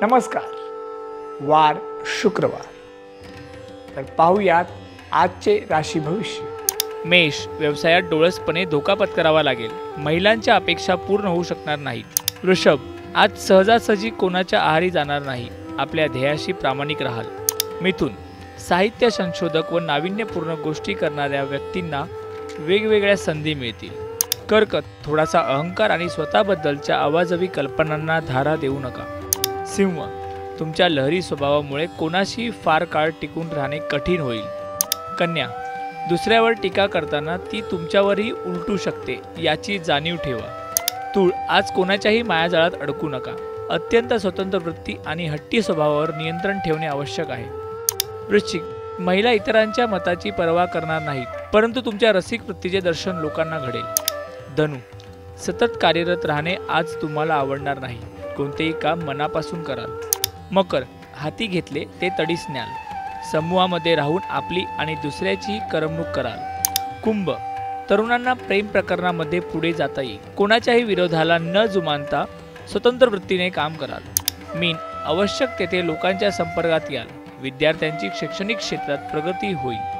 नमस्कार. वार शुक्रवार. तर पाहूयात आजचे राशी भविष्य. मेष, व्यवसायात डोळसपणे धोका पत्करावा लागेल. महिलांच्या अपेक्षा पूर्ण होऊ शकणार नाहीत. वृषभ, आज सहजासहजी कोणाच्या आहारी जाणार नाही. आपल्या ध्येयाशी प्रामाणिक राहाल. मिथुन, साहित्य संशोधक व नाविन्यपूर्ण गोष्टी करणाऱ्या व्यक्तींना वेगवेगळ्या संधी मिळतील. कर्क, थोडासा अहंकार आणि स्वतःबद्दलच्या आवाजवी कल्पनांना धारा देऊ नका. सिंह, तुमच्या लहरी स्वभावामुळे कोणाशी फार काळ टिकून राहणे कठीण होईल. कन्या, दुसऱ्यावर टीका करताना ती तुमच्यावरही उलटू शकते याची जाणीव ठेवा. तूळ, आज कोणाच्याही मायाजाळात अडकू नका. अत्यंत स्वतंत्र वृत्ती आणि हट्टी स्वभावावर नियंत्रण ठेवणे आवश्यक आहे. वृश्चिक, महिला इतरांच्या मताची पर्वा करणार नाहीत, परंतु तुमच्या रसिक वृत्तीचे दर्शन लोकांना घडेल. धनु, सतत कार्यरत राहणे आज तुम्हाला आवडणार नाही. कोणतेही काम मनापासून कराल. मकर, हाती घेतले ते तडीस न्याल. समूहामध्ये राहून आपली आणि दुसऱ्याची करमणूक कराल. कुंभ, तरुणांना प्रेम प्रकरणामध्ये पुढे जाता येईल. कोणाच्याही विरोधाला न जुमानता स्वतंत्र वृत्तीने काम कराल. मीन, आवश्यक तेथे लोकांच्या संपर्कात याल. विद्यार्थ्यांची शैक्षणिक क्षेत्रात प्रगती होईल.